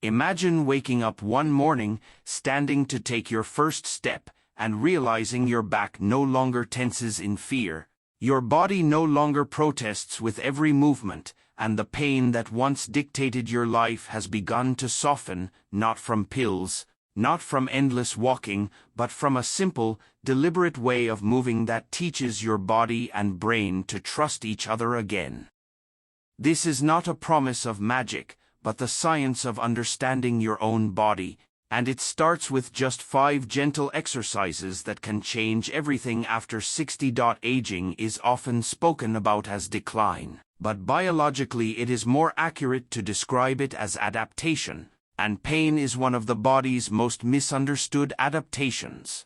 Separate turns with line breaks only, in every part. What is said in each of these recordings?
Imagine waking up one morning, standing to take your first step, and realizing your back no longer tenses in fear. Your body no longer protests with every movement, and the pain that once dictated your life has begun to soften, not from pills, not from endless walking, but from a simple, deliberate way of moving that teaches your body and brain to trust each other again. This is not a promise of magic, but the science of understanding your own body, and it starts with just 5 gentle exercises that can change everything after 60. Aging is often spoken about as decline, but biologically it is more accurate to describe it as adaptation, and pain is one of the body's most misunderstood adaptations.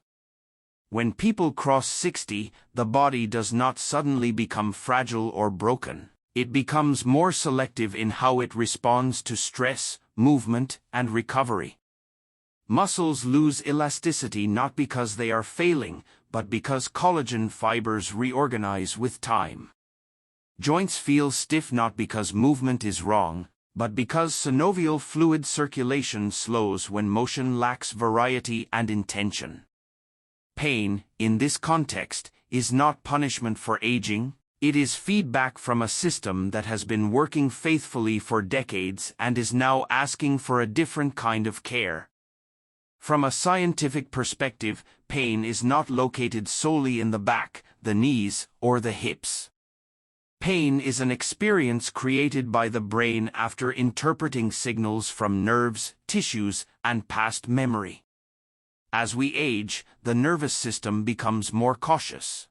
When people cross 60, the body does not suddenly become fragile or broken. It becomes more selective in how it responds to stress, movement, and recovery. Muscles lose elasticity not because they are failing, but because collagen fibers reorganize with time. Joints feel stiff not because movement is wrong, but because synovial fluid circulation slows when motion lacks variety and intention. Pain, in this context, is not punishment for aging. It is feedback from a system that has been working faithfully for decades and is now asking for a different kind of care. From a scientific perspective, pain is not located solely in the back, the knees, or the hips. Pain is an experience created by the brain after interpreting signals from nerves, tissues, and past memory. As we age, the nervous system becomes more cautious.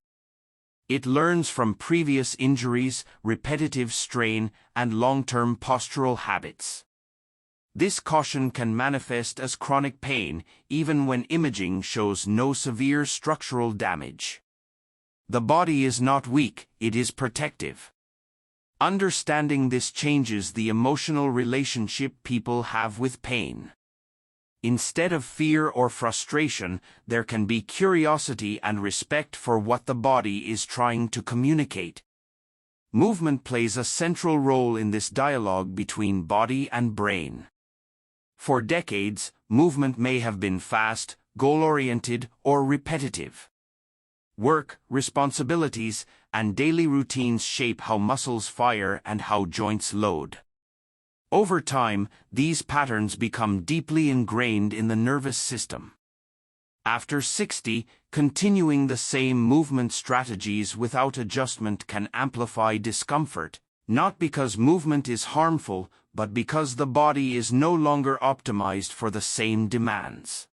It learns from previous injuries, repetitive strain, and long-term postural habits. This caution can manifest as chronic pain, even when imaging shows no severe structural damage. The body is not weak, it is protective. Understanding this changes the emotional relationship people have with pain. Instead of fear or frustration, there can be curiosity and respect for what the body is trying to communicate. Movement plays a central role in this dialogue between body and brain. For decades, movement may have been fast, goal-oriented, or repetitive. Work, responsibilities, and daily routines shape how muscles fire and how joints load. Over time, these patterns become deeply ingrained in the nervous system. After 60, continuing the same movement strategies without adjustment can amplify discomfort, not because movement is harmful, but because the body is no longer optimized for the same demands.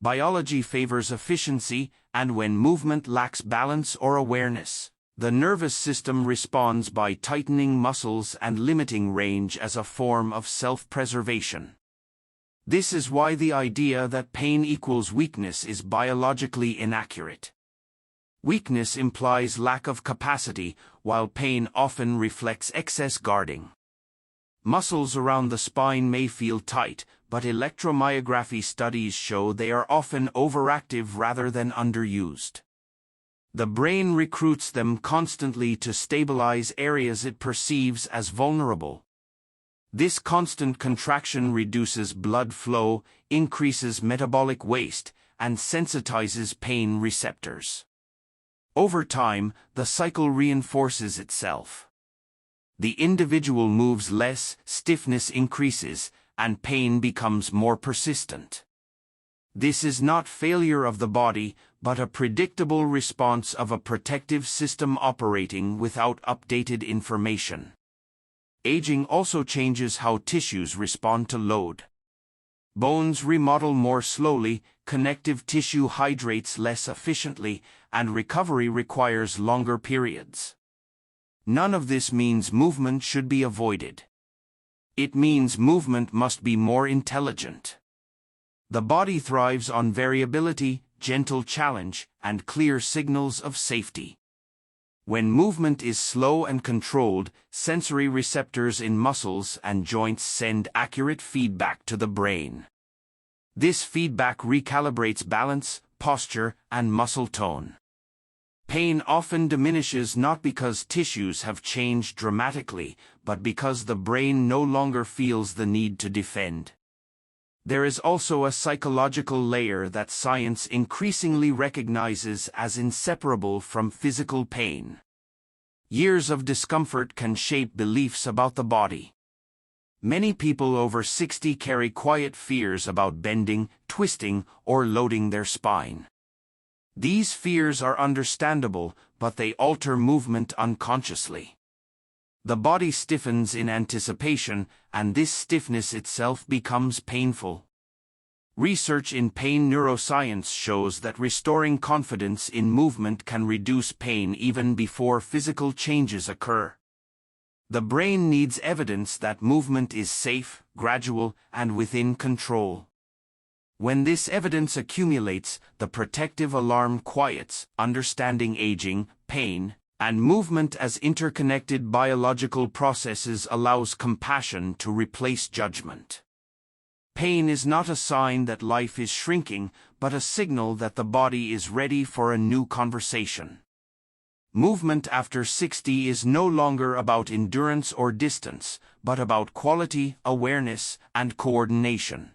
Biology favors efficiency, and when movement lacks balance or awareness, the nervous system responds by tightening muscles and limiting range as a form of self-preservation. This is why the idea that pain equals weakness is biologically inaccurate. Weakness implies lack of capacity, while pain often reflects excess guarding. Muscles around the spine may feel tight, but electromyography studies show they are often overactive rather than underused. The brain recruits them constantly to stabilize areas it perceives as vulnerable. This constant contraction reduces blood flow, increases metabolic waste, and sensitizes pain receptors. Over time, the cycle reinforces itself. The individual moves less, stiffness increases, and pain becomes more persistent. This is not failure of the body, but a predictable response of a protective system operating without updated information. Aging also changes how tissues respond to load. Bones remodel more slowly, connective tissue hydrates less efficiently, and recovery requires longer periods. None of this means movement should be avoided. It means movement must be more intelligent. The body thrives on variability, gentle challenge, and clear signals of safety. When movement is slow and controlled, sensory receptors in muscles and joints send accurate feedback to the brain. This feedback recalibrates balance, posture, and muscle tone. Pain often diminishes not because tissues have changed dramatically, but because the brain no longer feels the need to defend. There is also a psychological layer that science increasingly recognizes as inseparable from physical pain. Years of discomfort can shape beliefs about the body. Many people over 60 carry quiet fears about bending, twisting, or loading their spine. These fears are understandable, but they alter movement unconsciously. The body stiffens in anticipation, and this stiffness itself becomes painful. Research in pain neuroscience shows that restoring confidence in movement can reduce pain even before physical changes occur. The brain needs evidence that movement is safe, gradual, and within control. When this evidence accumulates, the protective alarm quiets. Understanding aging, pain, and movement as interconnected biological processes allows compassion to replace judgment. Pain is not a sign that life is shrinking, but a signal that the body is ready for a new conversation. Movement after 60 is no longer about endurance or distance, but about quality, awareness, and coordination.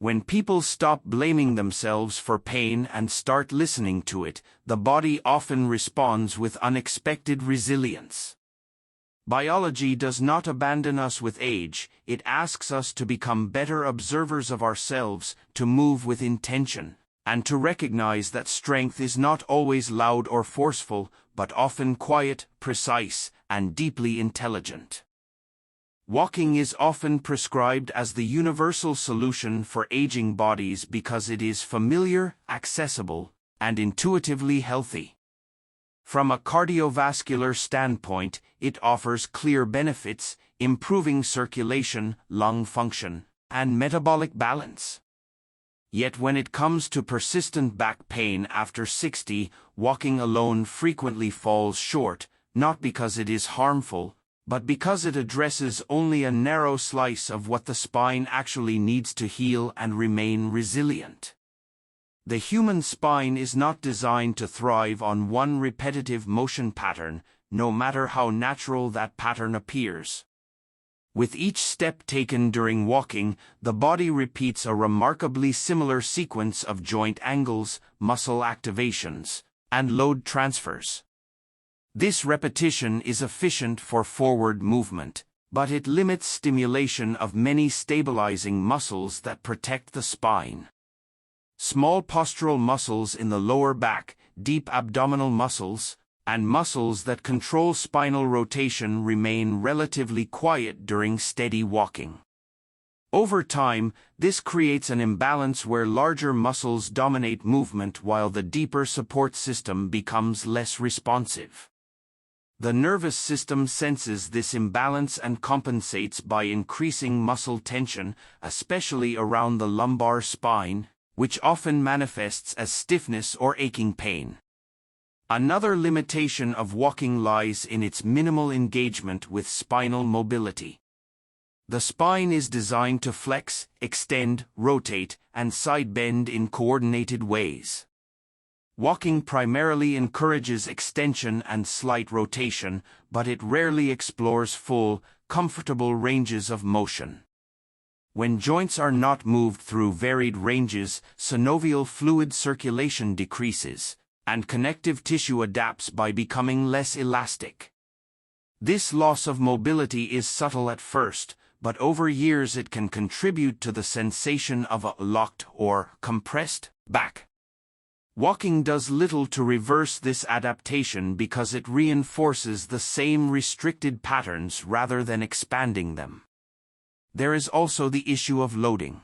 When people stop blaming themselves for pain and start listening to it, the body often responds with unexpected resilience. Biology does not abandon us with age, it asks us to become better observers of ourselves, to move with intention, and to recognize that strength is not always loud or forceful, but often quiet, precise, and deeply intelligent. Walking is often prescribed as the universal solution for aging bodies because it is familiar, accessible, and intuitively healthy. From a cardiovascular standpoint, it offers clear benefits, improving circulation, lung function, and metabolic balance. Yet when it comes to persistent back pain after 60, walking alone frequently falls short, not because it is harmful, but because it addresses only a narrow slice of what the spine actually needs to heal and remain resilient. The human spine is not designed to thrive on one repetitive motion pattern, no matter how natural that pattern appears. With each step taken during walking, the body repeats a remarkably similar sequence of joint angles, muscle activations, and load transfers. This repetition is efficient for forward movement, but it limits stimulation of many stabilizing muscles that protect the spine. Small postural muscles in the lower back, deep abdominal muscles, and muscles that control spinal rotation remain relatively quiet during steady walking. Over time, this creates an imbalance where larger muscles dominate movement while the deeper support system becomes less responsive. The nervous system senses this imbalance and compensates by increasing muscle tension, especially around the lumbar spine, which often manifests as stiffness or aching pain. Another limitation of walking lies in its minimal engagement with spinal mobility. The spine is designed to flex, extend, rotate, and side bend in coordinated ways. Walking primarily encourages extension and slight rotation, but it rarely explores full, comfortable ranges of motion. When joints are not moved through varied ranges, synovial fluid circulation decreases, and connective tissue adapts by becoming less elastic. This loss of mobility is subtle at first, but over years it can contribute to the sensation of a locked or compressed back. Walking does little to reverse this adaptation because it reinforces the same restricted patterns rather than expanding them. There is also the issue of loading.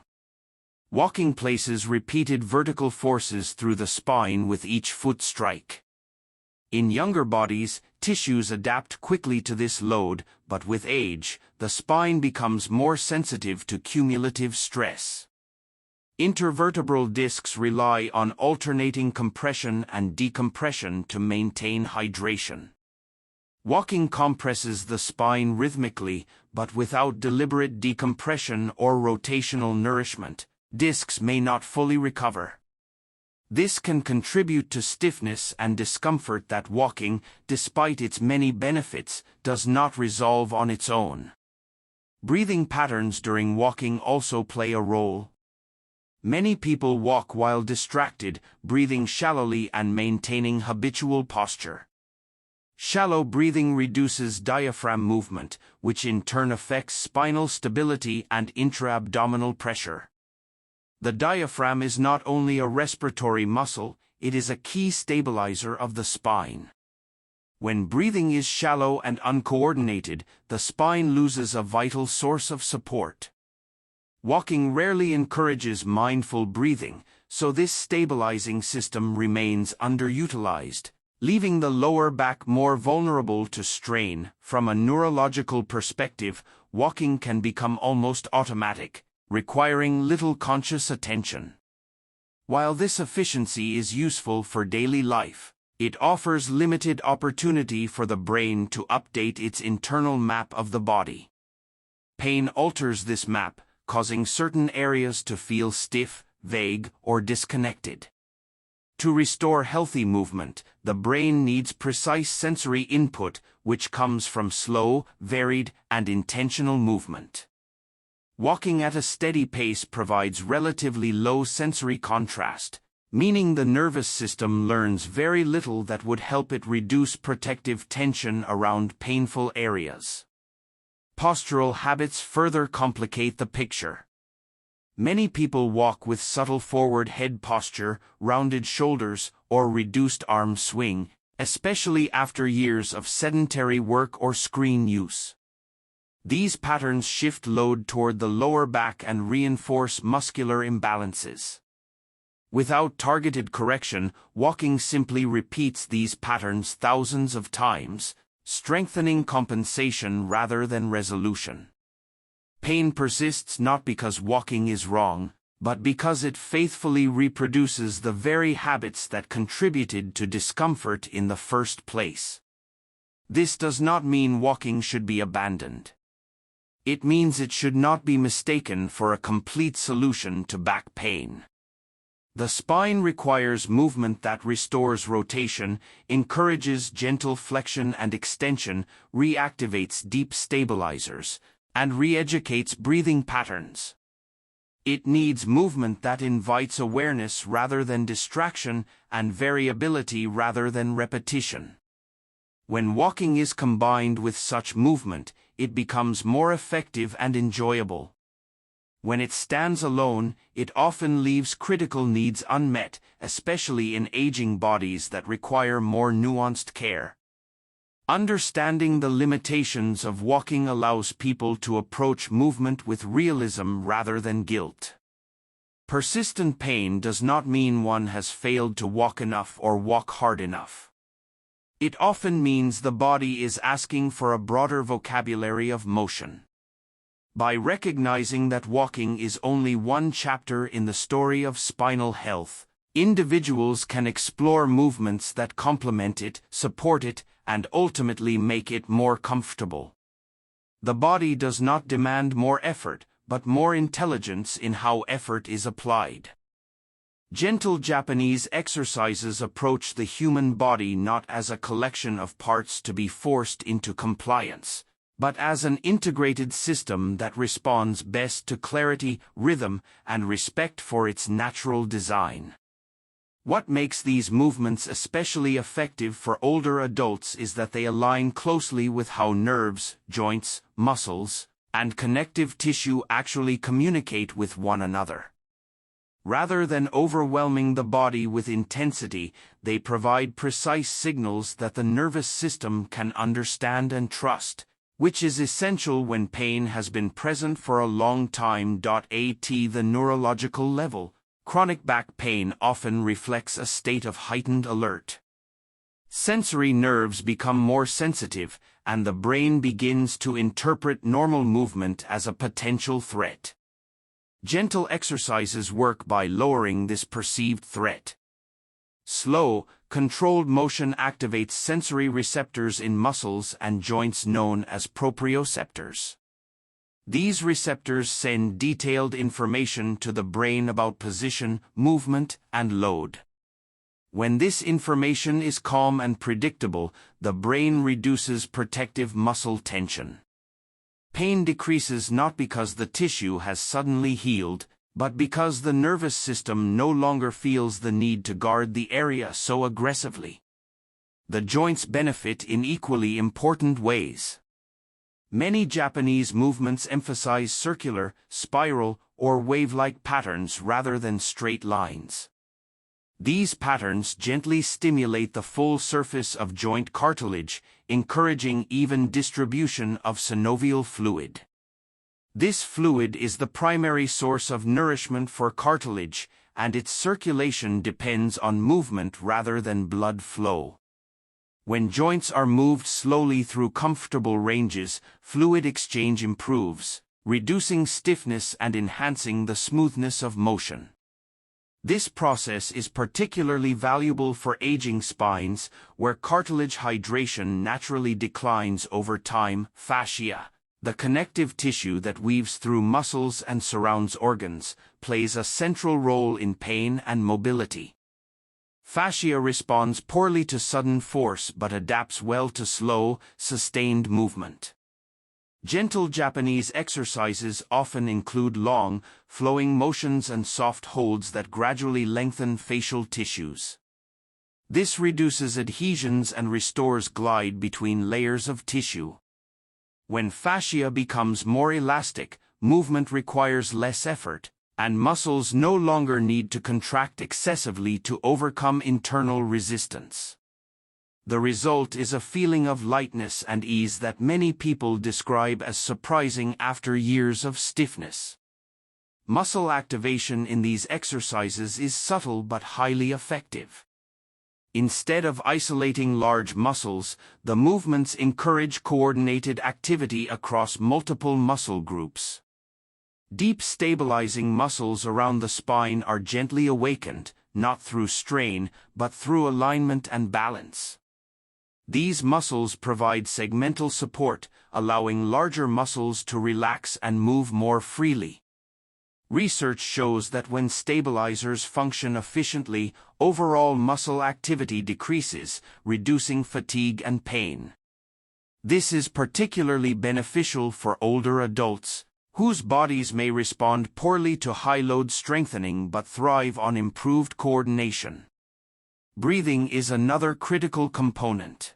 Walking places repeated vertical forces through the spine with each foot strike. In younger bodies, tissues adapt quickly to this load, but with age, the spine becomes more sensitive to cumulative stress. Intervertebral discs rely on alternating compression and decompression to maintain hydration. Walking compresses the spine rhythmically, but without deliberate decompression or rotational nourishment, discs may not fully recover. This can contribute to stiffness and discomfort that walking, despite its many benefits, does not resolve on its own. Breathing patterns during walking also play a role. Many people walk while distracted, breathing shallowly and maintaining habitual posture. Shallow breathing reduces diaphragm movement, which in turn affects spinal stability and intra-abdominal pressure. The diaphragm is not only a respiratory muscle, it is a key stabilizer of the spine. When breathing is shallow and uncoordinated, the spine loses a vital source of support. Walking rarely encourages mindful breathing, so this stabilizing system remains underutilized, leaving the lower back more vulnerable to strain. From a neurological perspective, walking can become almost automatic, requiring little conscious attention. While this efficiency is useful for daily life, it offers limited opportunity for the brain to update its internal map of the body. Pain alters this map, causing certain areas to feel stiff, vague, or disconnected. To restore healthy movement, the brain needs precise sensory input, which comes from slow, varied, and intentional movement. Walking at a steady pace provides relatively low sensory contrast, meaning the nervous system learns very little that would help it reduce protective tension around painful areas. Postural habits further complicate the picture. Many people walk with subtle forward head posture, rounded shoulders, or reduced arm swing, especially after years of sedentary work or screen use. These patterns shift load toward the lower back and reinforce muscular imbalances. Without targeted correction, walking simply repeats these patterns thousands of times, strengthening compensation rather than resolution. Pain persists not because walking is wrong, but because it faithfully reproduces the very habits that contributed to discomfort in the first place. This does not mean walking should be abandoned. It means it should not be mistaken for a complete solution to back pain. The spine requires movement that restores rotation, encourages gentle flexion and extension, reactivates deep stabilizers, and re-educates breathing patterns. It needs movement that invites awareness rather than distraction and variability rather than repetition. When walking is combined with such movement, it becomes more effective and enjoyable. When it stands alone, it often leaves critical needs unmet, especially in aging bodies that require more nuanced care. Understanding the limitations of walking allows people to approach movement with realism rather than guilt. Persistent pain does not mean one has failed to walk enough or walk hard enough. It often means the body is asking for a broader vocabulary of motion. By recognizing that walking is only one chapter in the story of spinal health, individuals can explore movements that complement it, support it, and ultimately make it more comfortable. The body does not demand more effort, but more intelligence in how effort is applied. Gentle Japanese exercises approach the human body not as a collection of parts to be forced into compliance, but as an integrated system that responds best to clarity, rhythm, and respect for its natural design. What makes these movements especially effective for older adults is that they align closely with how nerves, joints, muscles, and connective tissue actually communicate with one another. Rather than overwhelming the body with intensity, they provide precise signals that the nervous system can understand and trust, which is essential when pain has been present for a long time. At the neurological level, chronic back pain often reflects a state of heightened alert. Sensory nerves become more sensitive, and the brain begins to interpret normal movement as a potential threat. Gentle exercises work by lowering this perceived threat. Slow, controlled motion activates sensory receptors in muscles and joints known as proprioceptors. These receptors send detailed information to the brain about position, movement, and load. When this information is calm and predictable, the brain reduces protective muscle tension. Pain decreases not because the tissue has suddenly healed, but because the nervous system no longer feels the need to guard the area so aggressively. The joints benefit in equally important ways. Many Japanese movements emphasize circular, spiral, or wave-like patterns rather than straight lines. These patterns gently stimulate the full surface of joint cartilage, encouraging even distribution of synovial fluid. This fluid is the primary source of nourishment for cartilage, and its circulation depends on movement rather than blood flow. When joints are moved slowly through comfortable ranges, fluid exchange improves, reducing stiffness and enhancing the smoothness of motion. This process is particularly valuable for aging spines, where cartilage hydration naturally declines over time. Fascia, the connective tissue that weaves through muscles and surrounds organs, plays a central role in pain and mobility. Fascia responds poorly to sudden force but adapts well to slow, sustained movement. Gentle Japanese exercises often include long, flowing motions and soft holds that gradually lengthen facial tissues. This reduces adhesions and restores glide between layers of tissue. When fascia becomes more elastic, movement requires less effort, and muscles no longer need to contract excessively to overcome internal resistance. The result is a feeling of lightness and ease that many people describe as surprising after years of stiffness. Muscle activation in these exercises is subtle but highly effective. Instead of isolating large muscles, the movements encourage coordinated activity across multiple muscle groups. Deep stabilizing muscles around the spine are gently awakened, not through strain, but through alignment and balance. These muscles provide segmental support, allowing larger muscles to relax and move more freely. Research shows that when stabilizers function efficiently, overall muscle activity decreases, reducing fatigue and pain. This is particularly beneficial for older adults, whose bodies may respond poorly to high-load strengthening but thrive on improved coordination. Breathing is another critical component.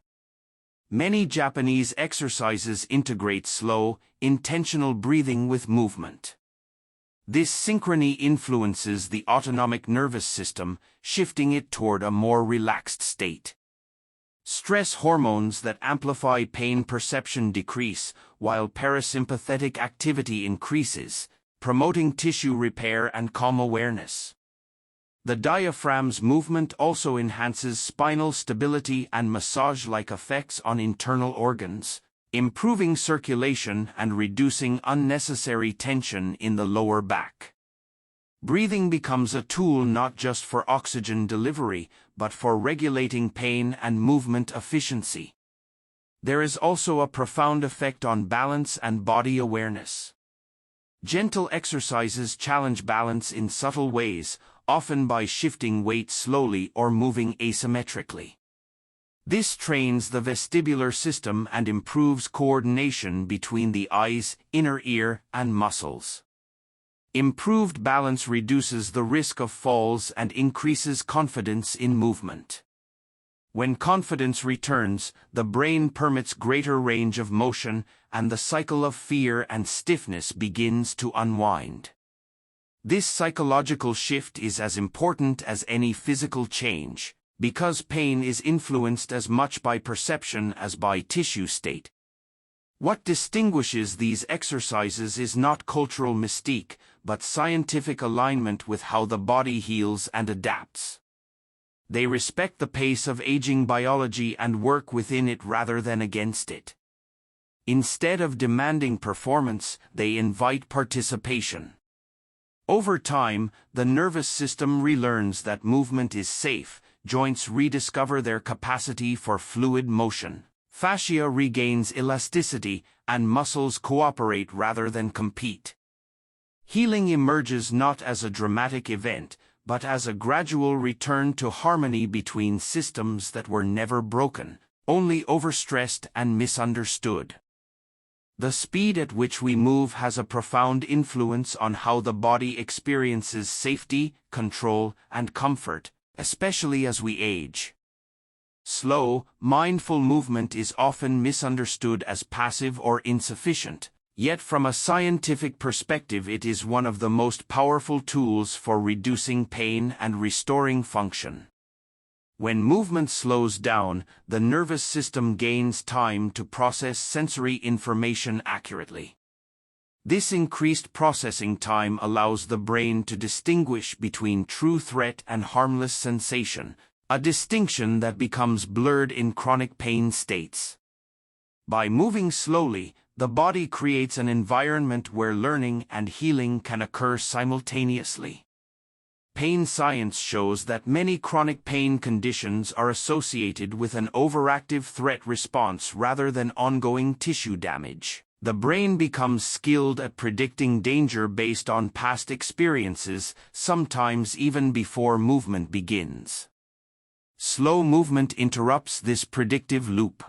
Many Japanese exercises integrate slow, intentional breathing with movement. This synchrony influences the autonomic nervous system, shifting it toward a more relaxed state. Stress hormones that amplify pain perception decrease, while parasympathetic activity increases, promoting tissue repair and calm awareness. The diaphragm's movement also enhances spinal stability and massage-like effects on internal organs, improving circulation and reducing unnecessary tension in the lower back. Breathing becomes a tool not just for oxygen delivery, but for regulating pain and movement efficiency. There is also a profound effect on balance and body awareness. Gentle exercises challenge balance in subtle ways, often by shifting weight slowly or moving asymmetrically. This trains the vestibular system and improves coordination between the eyes, inner ear, and muscles. Improved balance reduces the risk of falls and increases confidence in movement. When confidence returns, the brain permits greater range of motion, and the cycle of fear and stiffness begins to unwind. This psychological shift is as important as any physical change, because pain is influenced as much by perception as by tissue state. What distinguishes these exercises is not cultural mystique, but scientific alignment with how the body heals and adapts. They respect the pace of aging biology and work within it rather than against it. Instead of demanding performance, they invite participation. Over time, the nervous system relearns that movement is safe, joints rediscover their capacity for fluid motion, fascia regains elasticity, and muscles cooperate rather than compete. Healing emerges not as a dramatic event, but as a gradual return to harmony between systems that were never broken, only overstressed and misunderstood. The speed at which we move has a profound influence on how the body experiences safety, control, and comfort, especially as we age. Slow, mindful movement is often misunderstood as passive or insufficient, yet from a scientific perspective it is one of the most powerful tools for reducing pain and restoring function. When movement slows down, the nervous system gains time to process sensory information accurately. This increased processing time allows the brain to distinguish between true threat and harmless sensation, a distinction that becomes blurred in chronic pain states. By moving slowly, the body creates an environment where learning and healing can occur simultaneously. Pain science shows that many chronic pain conditions are associated with an overactive threat response rather than ongoing tissue damage. The brain becomes skilled at predicting danger based on past experiences, sometimes even before movement begins. Slow movement interrupts this predictive loop.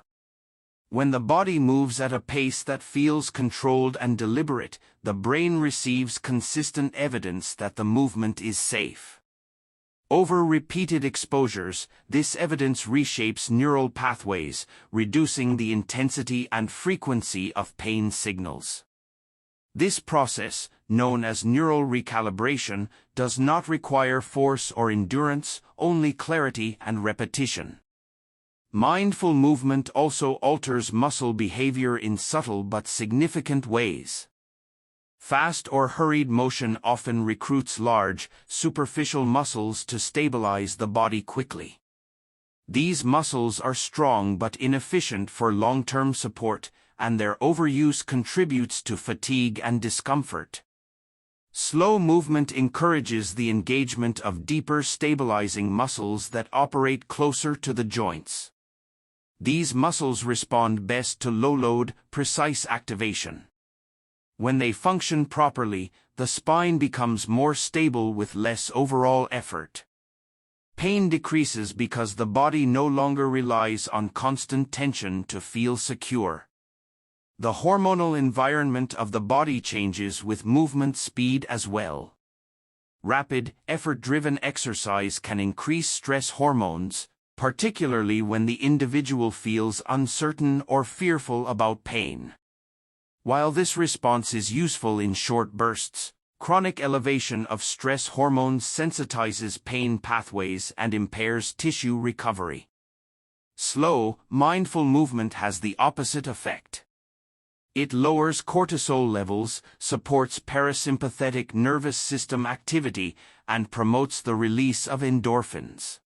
When the body moves at a pace that feels controlled and deliberate, the brain receives consistent evidence that the movement is safe. Over repeated exposures, this evidence reshapes neural pathways, reducing the intensity and frequency of pain signals. This process, known as neural recalibration, does not require force or endurance, only clarity and repetition. Mindful movement also alters muscle behavior in subtle but significant ways. Fast or hurried motion often recruits large, superficial muscles to stabilize the body quickly. These muscles are strong but inefficient for long-term support, and their overuse contributes to fatigue and discomfort. Slow movement encourages the engagement of deeper stabilizing muscles that operate closer to the joints. These muscles respond best to low-load, precise activation. When they function properly, the spine becomes more stable with less overall effort. Pain decreases because the body no longer relies on constant tension to feel secure. The hormonal environment of the body changes with movement speed as well. Rapid, effort-driven exercise can increase stress hormones, particularly when the individual feels uncertain or fearful about pain. While this response is useful in short bursts, chronic elevation of stress hormones sensitizes pain pathways and impairs tissue recovery. Slow, mindful movement has the opposite effect. It lowers cortisol levels, supports parasympathetic nervous system activity, and promotes the release of endorphins.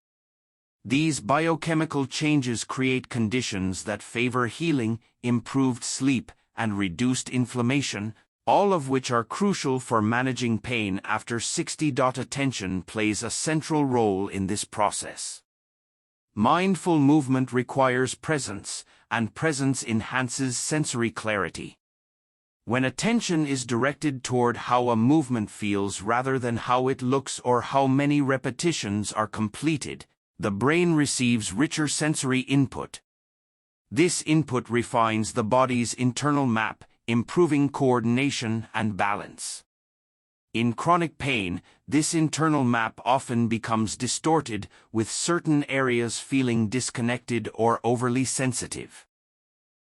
These biochemical changes create conditions that favor healing, improved sleep, and reduced inflammation, all of which are crucial for managing pain after 60. Attention plays a central role in this process. Mindful movement requires presence, and presence enhances sensory clarity. When attention is directed toward how a movement feels rather than how it looks or how many repetitions are completed, the brain receives richer sensory input. This input refines the body's internal map, improving coordination and balance. In chronic pain, this internal map often becomes distorted, with certain areas feeling disconnected or overly sensitive.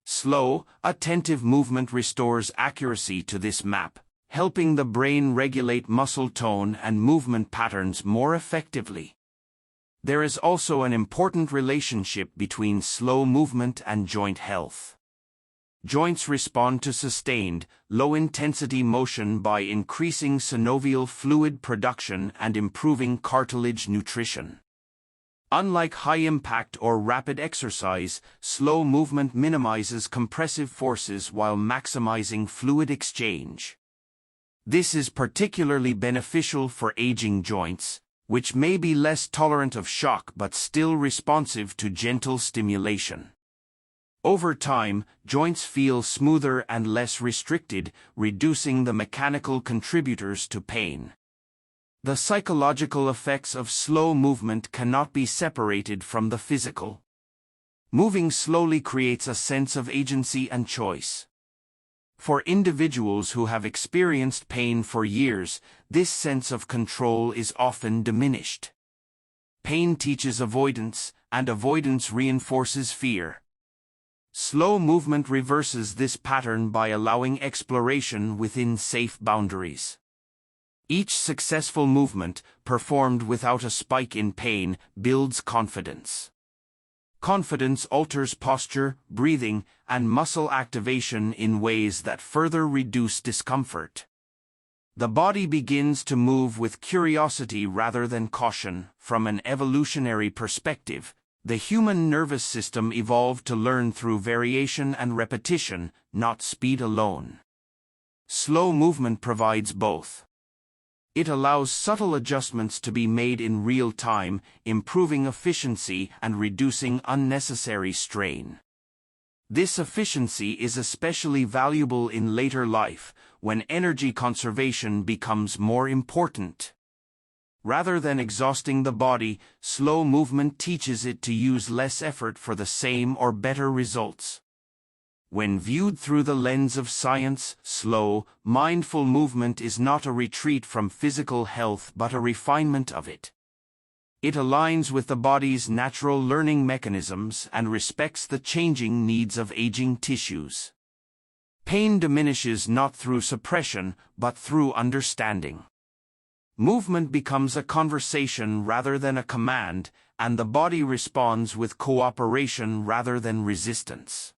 Slow, attentive movement restores accuracy to this map, helping the brain regulate muscle tone and movement patterns more effectively. There is also an important relationship between slow movement and joint health. Joints respond to sustained, low-intensity motion by increasing synovial fluid production and improving cartilage nutrition. Unlike high-impact or rapid exercise, slow movement minimizes compressive forces while maximizing fluid exchange. This is particularly beneficial for aging joints, which may be less tolerant of shock but still responsive to gentle stimulation. Over time, joints feel smoother and less restricted, reducing the mechanical contributors to pain. The psychological effects of slow movement cannot be separated from the physical. Moving slowly creates a sense of agency and choice. For individuals who have experienced pain for years, this sense of control is often diminished. Pain teaches avoidance, and avoidance reinforces fear. Slow movement reverses this pattern by allowing exploration within safe boundaries. Each successful movement, performed without a spike in pain, builds confidence. Confidence alters posture, breathing, and muscle activation in ways that further reduce discomfort. The body begins to move with curiosity rather than caution. From an evolutionary perspective, the human nervous system evolved to learn through variation and repetition, not speed alone. Slow movement provides both. It allows subtle adjustments to be made in real time, improving efficiency and reducing unnecessary strain. This efficiency is especially valuable in later life, when energy conservation becomes more important. Rather than exhausting the body, slow movement teaches it to use less effort for the same or better results. When viewed through the lens of science, slow, mindful movement is not a retreat from physical health but a refinement of it. It aligns with the body's natural learning mechanisms and respects the changing needs of aging tissues. Pain diminishes not through suppression, but through understanding. Movement becomes a conversation rather than a command, and the body responds with cooperation rather than resistance.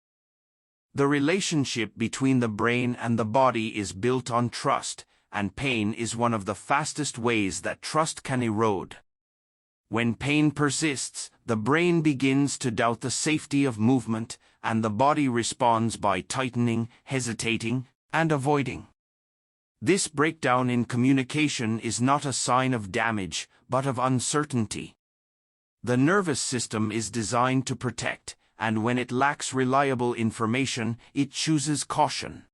The relationship between the brain and the body is built on trust, and pain is one of the fastest ways that trust can erode. When pain persists, the brain begins to doubt the safety of movement, and the body responds by tightening, hesitating, and avoiding. This breakdown in communication is not a sign of damage, but of uncertainty. The nervous system is designed to protect, and when it lacks reliable information, it chooses caution.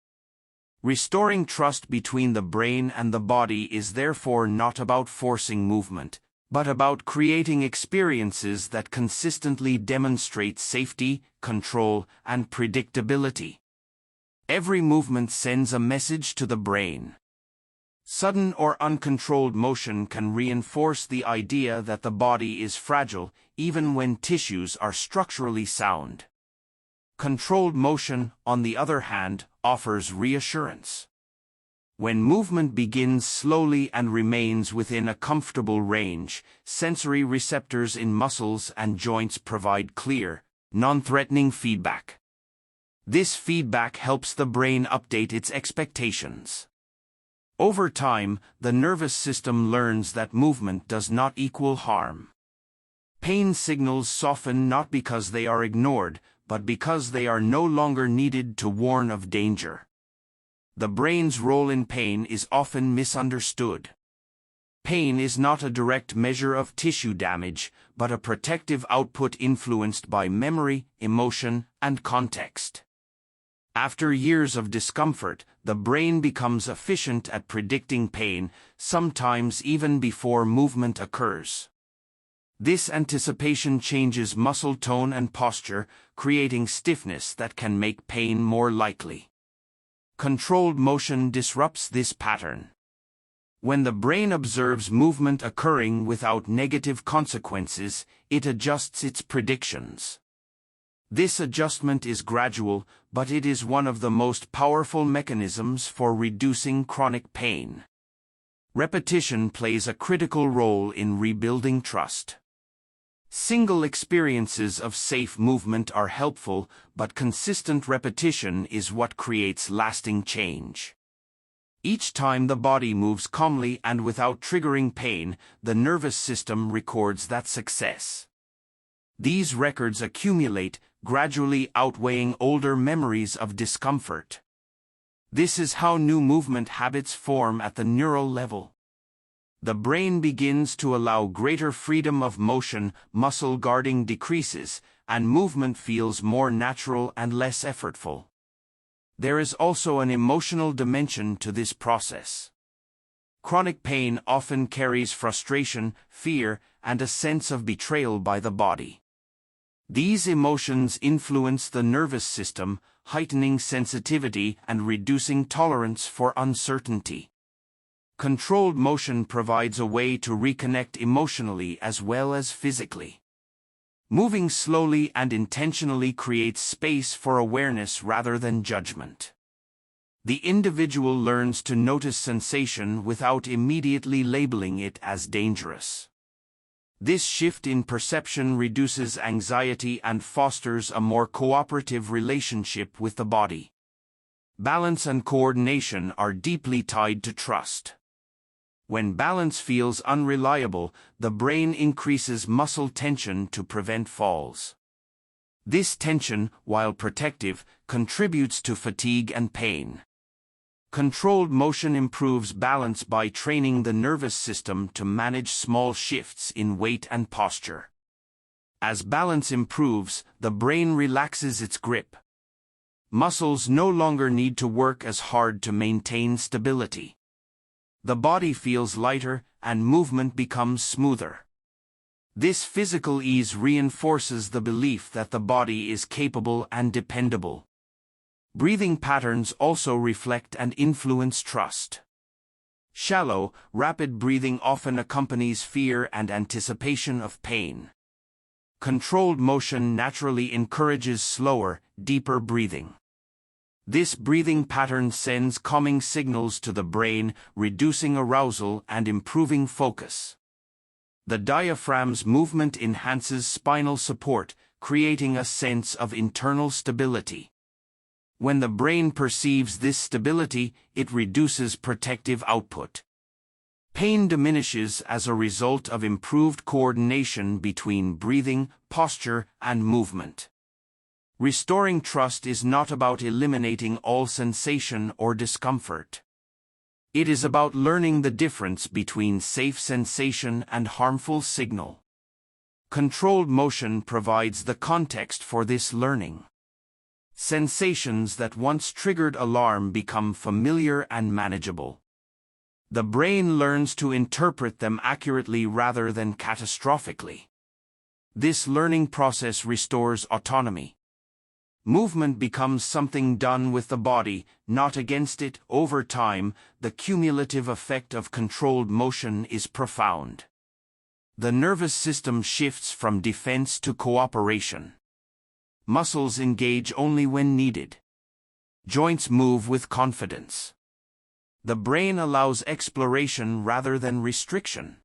Restoring trust between the brain and the body is therefore not about forcing movement, but about creating experiences that consistently demonstrate safety, control, and predictability. Every movement sends a message to the brain. Sudden or uncontrolled motion can reinforce the idea that the body is fragile, even when tissues are structurally sound. Controlled motion, on the other hand, offers reassurance. When movement begins slowly and remains within a comfortable range, sensory receptors in muscles and joints provide clear, non-threatening feedback. This feedback helps the brain update its expectations. Over time, the nervous system learns that movement does not equal harm. Pain signals soften not because they are ignored, but because they are no longer needed to warn of danger. The brain's role in pain is often misunderstood. Pain is not a direct measure of tissue damage, but a protective output influenced by memory, emotion, and context. After years of discomfort, the brain becomes efficient at predicting pain, sometimes even before movement occurs. This anticipation changes muscle tone and posture, creating stiffness that can make pain more likely. Controlled motion disrupts this pattern. When the brain observes movement occurring without negative consequences, it adjusts its predictions. This adjustment is gradual, but it is one of the most powerful mechanisms for reducing chronic pain. Repetition plays a critical role in rebuilding trust. Single experiences of safe movement are helpful, but consistent repetition is what creates lasting change. Each time the body moves calmly and without triggering pain, the nervous system records that success. These records accumulate, gradually outweighing older memories of discomfort. This is how new movement habits form at the neural level. The brain begins to allow greater freedom of motion, muscle guarding decreases, and movement feels more natural and less effortful. There is also an emotional dimension to this process. Chronic pain often carries frustration, fear, and a sense of betrayal by the body. These emotions influence the nervous system, heightening sensitivity and reducing tolerance for uncertainty. Controlled motion provides a way to reconnect emotionally as well as physically. Moving slowly and intentionally creates space for awareness rather than judgment. The individual learns to notice sensation without immediately labeling it as dangerous. This shift in perception reduces anxiety and fosters a more cooperative relationship with the body. Balance and coordination are deeply tied to trust. When balance feels unreliable, the brain increases muscle tension to prevent falls. This tension, while protective, contributes to fatigue and pain. Controlled motion improves balance by training the nervous system to manage small shifts in weight and posture. As balance improves, the brain relaxes its grip. Muscles no longer need to work as hard to maintain stability. The body feels lighter, and movement becomes smoother. This physical ease reinforces the belief that the body is capable and dependable. Breathing patterns also reflect and influence trust. Shallow, rapid breathing often accompanies fear and anticipation of pain. Controlled motion naturally encourages slower, deeper breathing. This breathing pattern sends calming signals to the brain, reducing arousal and improving focus. The diaphragm's movement enhances spinal support, creating a sense of internal stability. When the brain perceives this stability, it reduces protective output. Pain diminishes as a result of improved coordination between breathing, posture, and movement. Restoring trust is not about eliminating all sensation or discomfort. It is about learning the difference between safe sensation and harmful signal. Controlled motion provides the context for this learning. Sensations that once triggered alarm become familiar and manageable. The brain learns to interpret them accurately rather than catastrophically. This learning process restores autonomy. Movement becomes something done with the body, not against it. Over time, the cumulative effect of controlled motion is profound. The nervous system shifts from defense to cooperation. Muscles engage only when needed. Joints move with confidence. The brain allows exploration rather than restriction.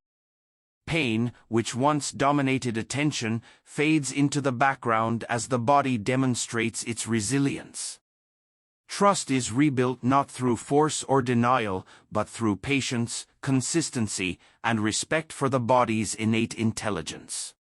Pain, which once dominated attention, fades into the background as the body demonstrates its resilience. Trust is rebuilt not through force or denial, but through patience, consistency, and respect for the body's innate intelligence.